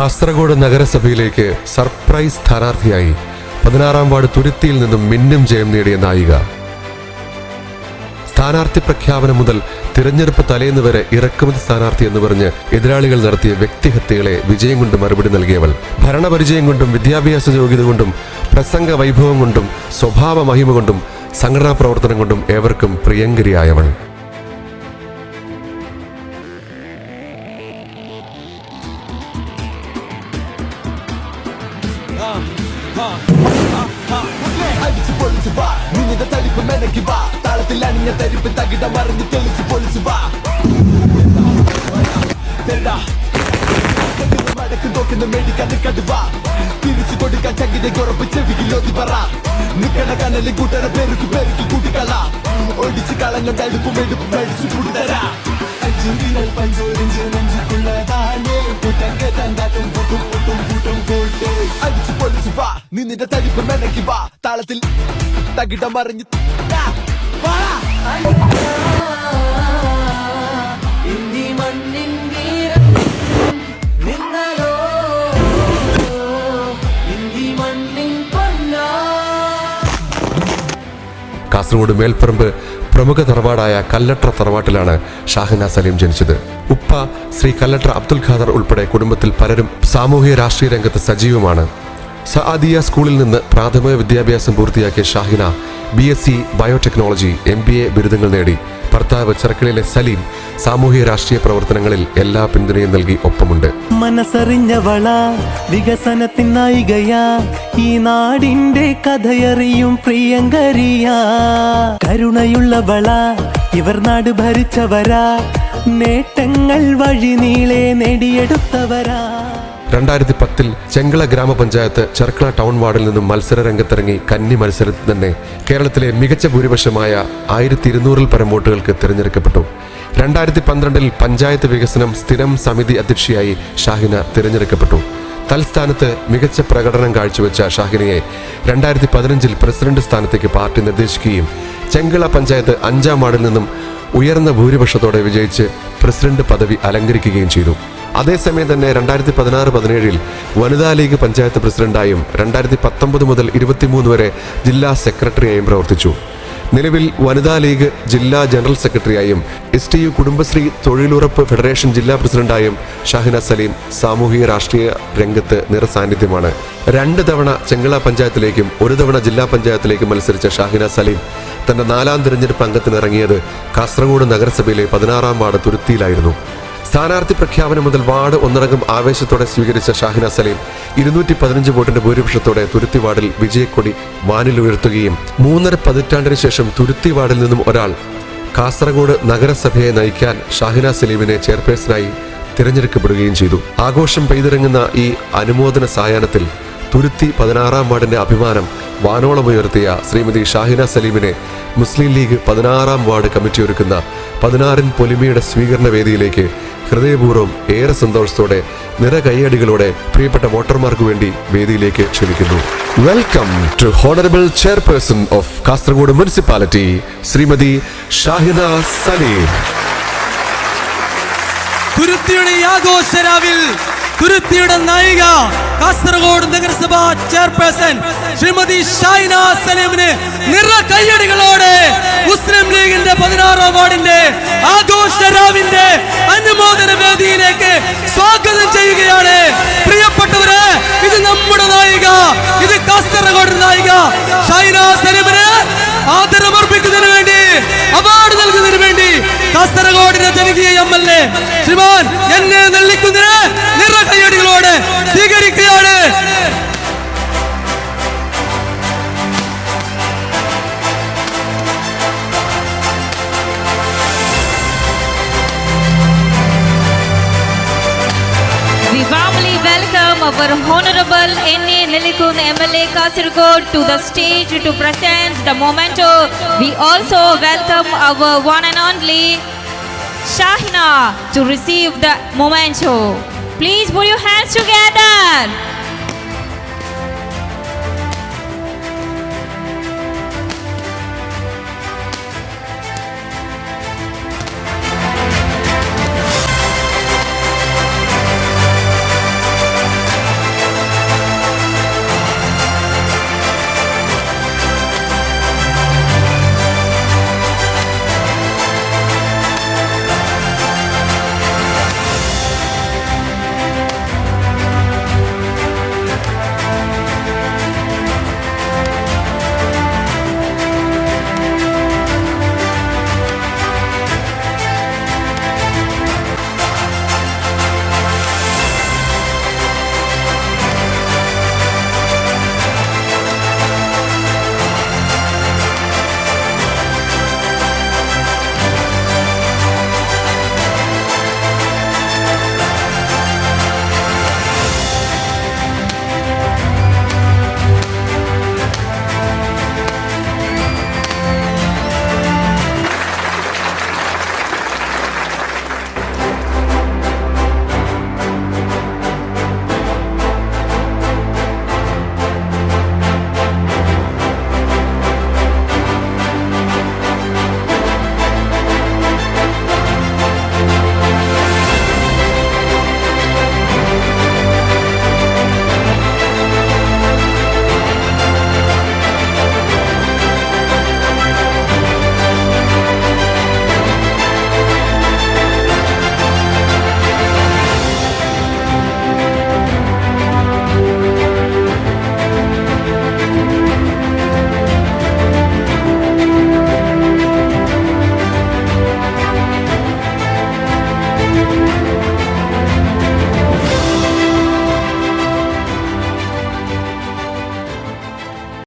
Kasaragod നഗരസഭയിലേക്ക് surprise സ്ഥാനാർത്ഥിയായി 16-ാം ward തുരുത്തിയിൽ നിന്നും മിന്നും ജയം നേടിയ നായിക. സ്ഥാനാർത്ഥി പ്രഖ്യാപനം മുതൽ തിരഞ്ഞെടുപ്പ് തലേന്ന് വരെ ഇറക്കുമതി സ്ഥാനാർത്ഥി എന്ന് പറഞ്ഞ് എതിരാളികൾ നടത്തിയ വ്യക്തിഹത്യകളെ വിജയം കൊണ്ട് മറുപടി നൽകിയവൾ. ഭരണപരിചയം കൊണ്ടും വിദ്യാഭ്യാസ യോഗ്യത കൊണ്ടും പ്രസംഗ വൈഭവം കൊണ്ടും സ്വഭാവ മഹിമ കൊണ്ടും സംഘടനാ പ്രവർത്തനം കൊണ്ടും ഏവർക്കും പ്രിയങ്കരിയായവൾ. തിരിച്ചു കൊടുക്കാൻ ചങ്കിതയ്ക്കുറപ്പ് ചെവിയിലോതി പറ നിക്കണ കനലിൽ കൂട്ടര പെരുക്കി പെരുക്കി കൂട്ടിക്കള ഒടിച്ച് കളഞ്ഞ തടുപ്പും എടുപ്പും കഴിച്ചു കൂട്ടിത്തരാ അഞ്ചിനാൽ പഞ്ചോരിഞ്ച് നെഞ്ചുക്കുള്ളതാണേ കൂട്ടങ്ക തണ്ടാട്ടും കൂട്ടും കൂട്ടും കൂട്ടും കൂട്ടേ അടിച്ചു പൊളിച്ചു വാ നിന്നിന്റെ തടിപ്പ് മെനക്കി വാ താളത്തിൽ തകിട മറിഞ്ഞ് കാസർഗോഡ് മേൽപ്പറമ്പ് പ്രമുഖ തറവാടായ കല്ലട്ര തറവാട്ടിലാണ് ഷാഹിന സലീം ജനിച്ചത്. ഉപ്പ ശ്രീ കല്ലട്ര അബ്ദുൽ ഖാദർ ഉൾപ്പെടെ കുടുംബത്തിൽ പലരും സാമൂഹിക രാഷ്ട്രീയ രംഗത്ത് സജീവമാണ്. സഅദിയ സ്കൂളിൽ നിന്ന് പ്രാഥമിക വിദ്യാഭ്യാസം പൂർത്തിയാക്കിയ ഷാഹിന BSc ബയോടെക്നോളജി MBA ബിരുദങ്ങൾ നേടി. ഭർത്താവ് ചെർക്കളയിലെ സലീം സാമൂഹിക രാഷ്ട്രീയ പ്രവർത്തനങ്ങളിൽ എല്ലാ പിന്തുണയും നൽകി ഒപ്പമുണ്ട്. മനസ്സറിഞ്ഞവള വികസനത്തിൻ നായികയാ, ഈ നാടിന്റെ കഥയറിയും പ്രിയങ്കരിയാ. കരുണയുള്ളവള ഇവർ നാട് ഭരിച്ചവരാ, നേട്ടങ്ങൾ വഴി നീളെ നേടിയെടുത്തവരാ. 2010 ചെങ്കള ഗ്രാമപഞ്ചായത്ത് ചെർക്കള ടൗൺ വാർഡിൽ നിന്നും മത്സര രംഗത്തിറങ്ങി കന്നി മത്സരത്തിൽ തന്നെ കേരളത്തിലെ മികച്ച ഭൂരിപക്ഷമായ 1200-ൽ പരം വോട്ടുകൾക്ക് തിരഞ്ഞെടുക്കപ്പെട്ടു. 2012 പഞ്ചായത്ത് വികസനം സ്ഥിരം സമിതി അധ്യക്ഷയായി ഷാഹിന തിരഞ്ഞെടുക്കപ്പെട്ടു. തൽസ്ഥാനത്ത് മികച്ച പ്രകടനം കാഴ്ചവെച്ച ഷാഹിനയെ 2015 പ്രസിഡന്റ് സ്ഥാനത്തേക്ക് പാർട്ടി നിർദ്ദേശിക്കുകയും ചെങ്കള പഞ്ചായത്ത് 5-ാം വാർഡിൽ നിന്നും ഉയർന്ന ഭൂരിപക്ഷത്തോടെ വിജയിച്ച് പ്രസിഡന്റ് പദവി അലങ്കരിക്കുകയും ചെയ്തു. അതേസമയം തന്നെ 2016-17 വനിതാ ലീഗ് പഞ്ചായത്ത് പ്രസിഡന്റായും 2019 മുതൽ 23 വരെ ജില്ലാ സെക്രട്ടറിയായും പ്രവർത്തിച്ചു. നിലവിൽ വനിതാ ലീഗ് ജില്ലാ ജനറൽ സെക്രട്ടറിയായും STU കുടുംബശ്രീ തൊഴിലുറപ്പ് ഫെഡറേഷൻ ജില്ലാ പ്രസിഡന്റായും ഷാഹിന സലീം സാമൂഹിക രാഷ്ട്രീയ രംഗത്ത് നിറസാന്നിധ്യമാണ്. 2 തവണ ചെങ്കള പഞ്ചായത്തിലേക്കും 1 തവണ ജില്ലാ പഞ്ചായത്തിലേക്കും മത്സരിച്ച ഷാഹിന സലീം തന്റെ 4-ാം തിരഞ്ഞെടുപ്പ് അംഗത്തിനിറങ്ങിയത് കാസർഗോഡ് നഗരസഭയിലെ 16-ാം വാർഡ് തുരുത്തിയിലായിരുന്നു. സ്ഥാനാർത്ഥി പ്രഖ്യാപനം മുതൽ വാർഡ് ഒന്നടങ്കം ആവേശത്തോടെ സ്വീകരിച്ച ഷാഹിന സലീം 215 വോട്ടിന്റെ ഭൂരിപക്ഷത്തോടെ തുരുത്തി വാർഡിൽ വിജയക്കൊടി വാനിലുയർത്തുകയും 3.5 പതിറ്റാണ്ടിന് ശേഷം തുരുത്തി വാർഡിൽ നിന്നും ഒരാൾ കാസർഗോഡ് നഗരസഭയെ നയിക്കാൻ ഷാഹിന സലീമിനെ ചെയർപേഴ്സണായി തിരഞ്ഞെടുക്കപ്പെടുകയും ചെയ്തു. ആഘോഷം പെയ്തിറങ്ങുന്ന ഈ അനുമോദന സായാഹ്നത്തിൽ തുരുത്തി 16-ാം വാർഡിന്റെ അഭിമാനം വാനോളമുയർത്തിയ ശ്രീമതി ഷാഹിന സലീമിനെ മുസ്ലിം ലീഗ് 16-ാം വാർഡ് കമ്മിറ്റി ഒരുക്കുന്ന 16-ൻ പൊലിമയുടെ സ്വീകരണ വേദിയിലേക്ക് ഹൃദയപൂർവ്വം ഏറെ സന്തോഷത്തോടെ നിറകൈയടികളോടെ പ്രിയപ്പെട്ട വോട്ടർമാർക്ക് വേണ്ടി വേദിയിലേക്ക് ക്ഷണിക്കുന്നു. Welcome to honourable chairperson of Kasaragod municipality Shrimati Shahina Saleem. തുരുത്തിയുടെ ആഘോഷരാവിൽ തുരുത്തിയുടെ നായിക കാസർഗോഡ് നഗരസഭാ ചെയർപേഴ്സൺ ശ്രീമതി ഷാഹിന സലീമിനെ നിറ കയ്യടികളോടെ മുസ്ലിം ലീഗിന്റെ 16-ാം വാർഡിന്റെ ആഘോഷരാവിന്റെ അനുമോദന വേദിയിലേക്ക് സ്വാഗതം ചെയ്യുകയാണ്. പ്രിയപ്പെട്ടവരെ, ഇത് നമ്മുടെ നായിക, ഇത് കാസർഗോഡ് നായിക ഷാഹിന സലീമിന് ആദരമർപ്പിക്കുന്നതിന് വേണ്ടി, അവാർഡ് നൽകുന്നതിന് വേണ്ടി കാസർഗോഡിന്റെ ജനകീയ MLA ശ്രീമാൻ എന്നെ നെല്ലിക്കുന്നതിന് നിറ കയ്യടികളോടെ സ്വീകരിക്കുകയാണ്. We warmly welcome our Honorable N.A. Nellikun MLA Kasaragod to the stage to present the memento. We also welcome our one and only Shahina to receive the memento. Please put your hands together.